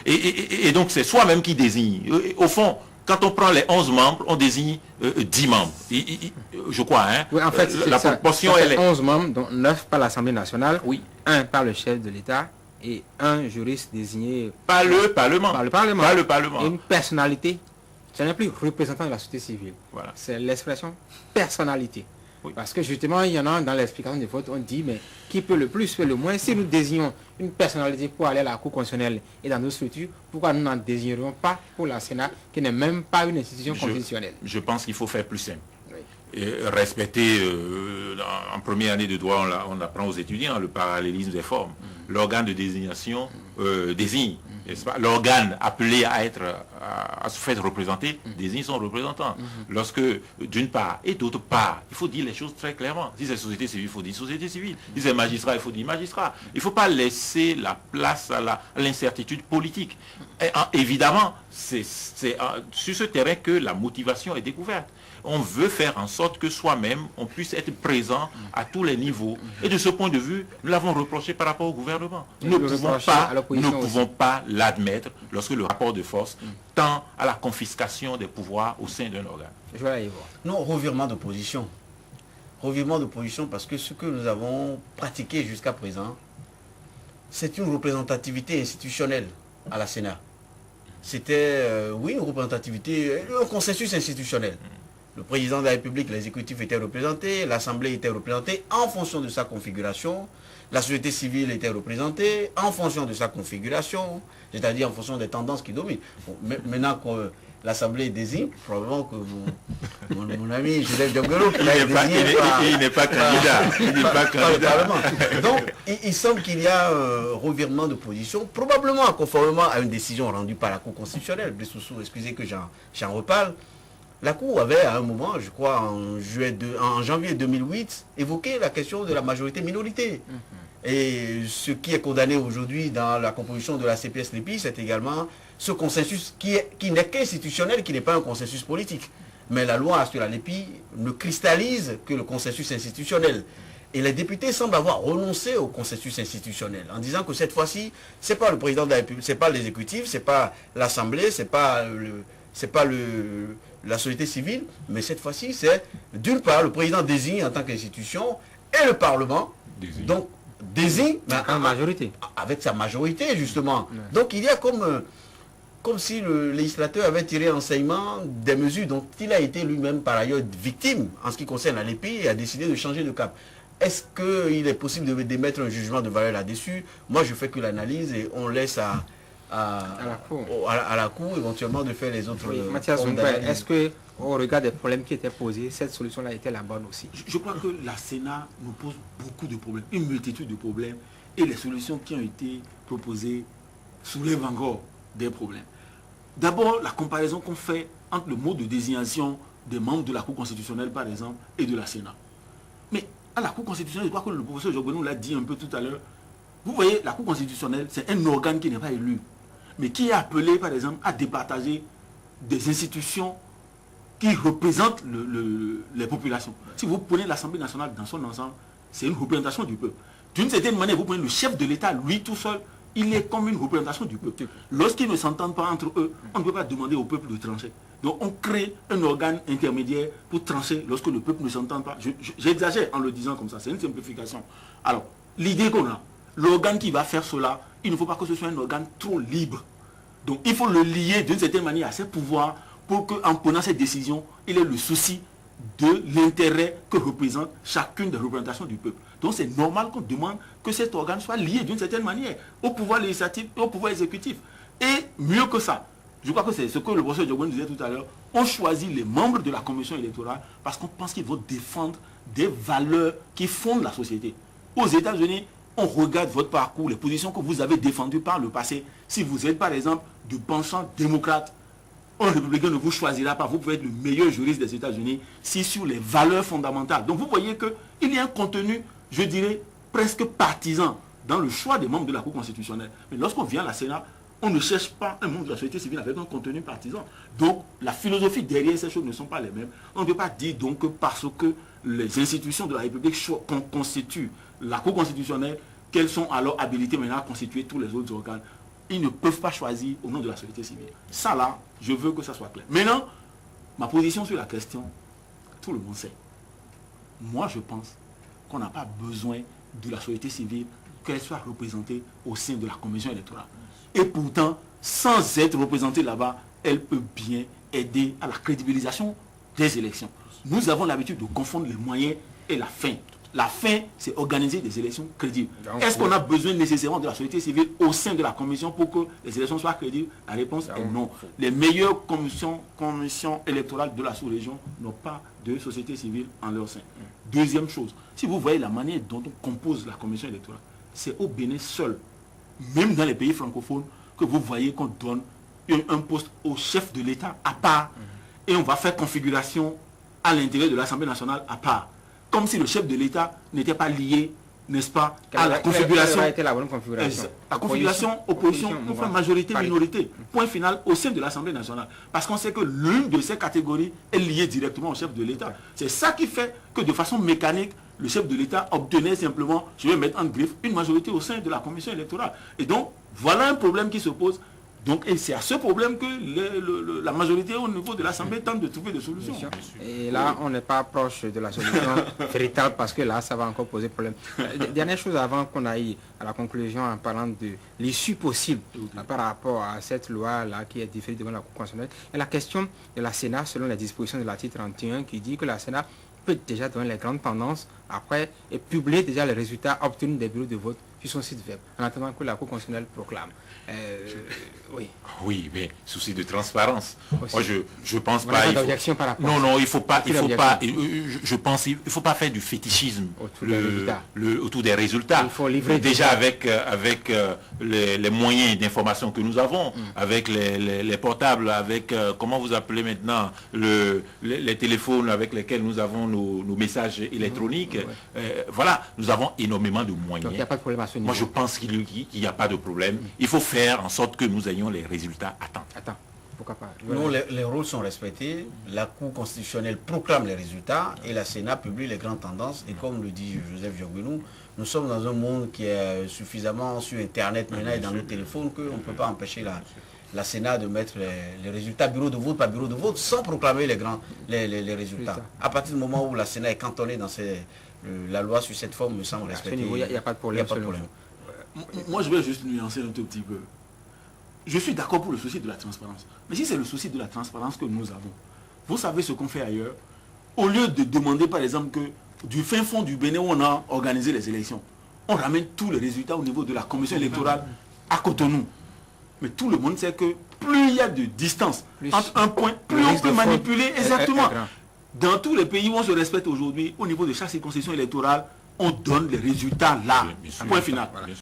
Et donc, c'est soi-même qui désigne. Au fond, quand on prend les 11 membres, on désigne 10 membres. Je crois, hein. Oui, en fait, la proportion, elle est... 11 membres, dont 9 par l'Assemblée nationale, Oui. 1 par le chef de l'État et un juriste désigné Par le Parlement. par le Parlement. Par le Parlement. Et une personnalité. Ce n'est plus représentant de la société civile. Voilà. C'est l'expression personnalité. Oui. Parce que justement, il y en a dans l'explication des votes, on dit, mais qui peut le plus fait le moins. Si nous désignons une personnalité pour aller à la Cour constitutionnelle et dans nos structures, pourquoi nous n'en désignerions pas pour la Sénat, qui n'est même pas une institution constitutionnelle? Je pense qu'il faut faire plus simple. Oui. Et respecter, en première année de droit, on apprend aux étudiants le parallélisme des formes. L'organe de désignation désigne. L'organe appelé à se faire représenter désigne son représentant. Lorsque, d'une part, et d'autre part, il faut dire les choses très clairement. Si c'est société civile, il faut dire société civile. Si c'est magistrat, il faut dire magistrat. Il ne faut pas laisser la place à l'incertitude politique. Et, évidemment, c'est sur ce terrain que la motivation est découverte. On veut faire en sorte que soi-même, on puisse être présent à tous les niveaux. Et de ce point de vue, nous l'avons reproché par rapport au gouvernement. Nous ne pouvons pas l'admettre lorsque le rapport de force tend à la confiscation des pouvoirs au sein d'un organe. Je vais aller voir. Non, revirement de position. Revirement de position parce que ce que nous avons pratiqué jusqu'à présent, c'est une représentativité institutionnelle à la Sénat. C'était, oui, une représentativité, un consensus institutionnel. Le président de la République, l'exécutif était représenté, l'Assemblée était représentée en fonction de sa configuration, la société civile était représentée en fonction de sa configuration, c'est-à-dire en fonction des tendances qui dominent. Bon, maintenant que l'Assemblée désigne, probablement que mon ami Joseph Diongolo, qui l'a désigné il n'est pas candidat. Il n'est pas candidat. Donc, il semble qu'il y a un revirement de position, probablement conformément à une décision rendue par la Cour constitutionnelle. Blessoussou, excusez que j'en reparle. La Cour avait à un moment, je crois en janvier 2008, évoqué la question de la majorité-minorité. Et ce qui est condamné aujourd'hui dans la composition de la CPS-LEPI, c'est également ce consensus qui n'est qu'institutionnel, qui n'est pas un consensus politique. Mais la loi sur la LEPI ne cristallise que le consensus institutionnel. Et les députés semblent avoir renoncé au consensus institutionnel, en disant que cette fois-ci, ce n'est pas le président de la République, ce n'est pas l'exécutif, ce n'est pas l'Assemblée, ce n'est pas la société civile, mais cette fois-ci, c'est d'une part le président désigne en tant qu'institution et le Parlement, donc désigne avec sa majorité justement. Ouais. Donc il y a comme si le législateur avait tiré enseignement des mesures dont il a été lui-même par ailleurs victime en ce qui concerne la LEPI et a décidé de changer de cap. Est-ce qu'il est possible d'émettre un jugement de valeur là-dessus? Moi je fais que l'analyse et on laisse à la Cour éventuellement de faire les autres. Oui, Mathias, est-ce que au regard des problèmes qui étaient posés, cette solution-là était la bonne aussi? Je crois que la Sénat nous pose beaucoup de problèmes, une multitude de problèmes, et les solutions qui ont été proposées soulèvent encore des problèmes. D'abord, la comparaison qu'on fait entre le mode de désignation des membres de la Cour constitutionnelle, par exemple, et de la Sénat. Mais à la Cour constitutionnelle, je crois que le professeur Jogbenou l'a dit un peu tout à l'heure, vous voyez, la Cour constitutionnelle, c'est un organe qui n'est pas élu, mais qui est appelé, par exemple, à départager des institutions qui représentent les populations. Si vous prenez l'Assemblée nationale dans son ensemble, c'est une représentation du peuple. D'une certaine manière, vous prenez le chef de l'État, lui tout seul, il est comme une représentation du peuple. Lorsqu'ils ne s'entendent pas entre eux, on ne peut pas demander au peuple de trancher. Donc on crée un organe intermédiaire pour trancher lorsque le peuple ne s'entend pas. J'exagère en le disant comme ça, c'est une simplification. Alors, l'idée qu'on a, l'organe qui va faire cela, il ne faut pas que ce soit un organe trop libre. Donc il faut le lier d'une certaine manière à ses pouvoirs pour qu'en prenant cette décision, il ait le souci de l'intérêt que représente chacune des représentations du peuple. Donc c'est normal qu'on demande que cet organe soit lié d'une certaine manière au pouvoir législatif et au pouvoir exécutif. Et mieux que ça, je crois que c'est ce que le professeur Diogouin disait tout à l'heure, on choisit les membres de la commission électorale parce qu'on pense qu'ils vont défendre des valeurs qui fondent la société. Aux États-Unis, on regarde votre parcours, les positions que vous avez défendues par le passé. Si vous êtes par exemple de penchant démocrate, un républicain ne vous choisira pas. Vous pouvez être le meilleur juriste des États-Unis si sur les valeurs fondamentales. Donc vous voyez qu'il y a un contenu, je dirais, presque partisan dans le choix des membres de la Cour constitutionnelle. Mais lorsqu'on vient à la Sénat, on ne cherche pas un membre de la société civile avec un contenu partisan. Donc la philosophie derrière ces choses ne sont pas les mêmes. On ne peut pas dire donc que parce que les institutions de la République constituent la Cour constitutionnelle, qu'elles sont alors habilitées maintenant à constituer tous les autres organes. ils ne peuvent pas choisir au nom de la société civile. Ça là, je veux que ça soit clair. Maintenant, ma position sur la question, tout le monde sait. Moi, je pense qu'on n'a pas besoin de la société civile, qu'elle soit représentée au sein de la commission électorale. Et pourtant, sans être représentée là-bas, elle peut bien aider à la crédibilisation des élections. Nous avons l'habitude de confondre les moyens et la fin. La fin, c'est organiser des élections crédibles. Est-ce qu'on a besoin nécessairement de la société civile au sein de la commission pour que les élections soient crédibles? La réponse est non. Les meilleures commissions électorales de la sous-région n'ont pas de société civile en leur sein. Deuxième chose, si vous voyez la manière dont on compose la commission électorale, c'est au Bénin seul, même dans les pays francophones, que vous voyez qu'on donne un poste au chef de l'État à part et on va faire configuration à l'intérieur de l'Assemblée nationale à part. Comme si le chef de l'État n'était pas lié, n'est-ce pas, à la configuration. La bonne configuration. La configuration opposition, enfin majorité-minorité. Point final au sein de l'Assemblée nationale. Parce qu'on sait que l'une de ces catégories est liée directement au chef de l'État. C'est ça qui fait que de façon mécanique, le chef de l'État obtenait simplement, je vais mettre en griffe, une majorité au sein de la commission électorale. Et donc, voilà un problème qui se pose. Donc, et c'est à ce problème que la majorité au niveau de l'Assemblée tente de trouver des solutions. Et là, on n'est pas proche de la solution véritable parce que là, ça va encore poser problème. Dernière chose avant qu'on aille à la conclusion en parlant de l'issue possible par rapport à cette loi-là qui est différée devant la Cour constitutionnelle. Et la question de la Sénat, selon les dispositions de l'article 31, qui dit que la Sénat peut déjà donner les grandes tendances après et publier déjà les résultats obtenus des bureaux de vote sur son site web, en attendant que la Cour constitutionnelle proclame. Oui. Oui, mais souci de transparence. Aussi. Moi, je pense Voilà, pas. pas d'objection par rapport Non, à ça. non, il faut pas. Aucune Il faut pas faire du fétichisme Autour des résultats. autour des résultats. Il faut livrer déjà avec les moyens d'information que nous avons, avec les portables, avec comment vous appelez maintenant les téléphones avec lesquels nous avons nos messages électroniques. Voilà, nous avons énormément de moyens. Donc il n'y a pas de problème à ce niveau. Moi, je pense qu'il n'y a pas de problème. Il faut faire en sorte que nous ayons les résultats à temps. Attends, pourquoi pas? Non, les rôles sont respectés. La Cour constitutionnelle proclame les résultats et la Sénat publie les grandes tendances. Et comme le dit Joseph Jogbenou, nous sommes dans un monde qui est suffisamment sur Internet maintenant et dans nos téléphones qu'on ne peut pas empêcher la Sénat de mettre les résultats bureau de vote par bureau de vote sans proclamer les résultats. À partir du moment où la Sénat est cantonnée dans la loi sur cette forme me semble respectée. Il n'y a pas de problème. Moi, je vais juste nuancer un tout petit peu. Je suis d'accord pour le souci de la transparence. Mais si c'est le souci de la transparence que nous avons, vous savez ce qu'on fait ailleurs. Au lieu de demander, par exemple, que du fin fond du Bénin où on a organisé les élections, on ramène tous les résultats au niveau de la commission électorale à Cotonou. Mais tout le monde sait que plus il y a de distance entre un point, plus on peut manipuler exactement. Dans tous les pays où on se respecte aujourd'hui, au niveau de chaque circonscription électorale, on donne les résultats là. Point final.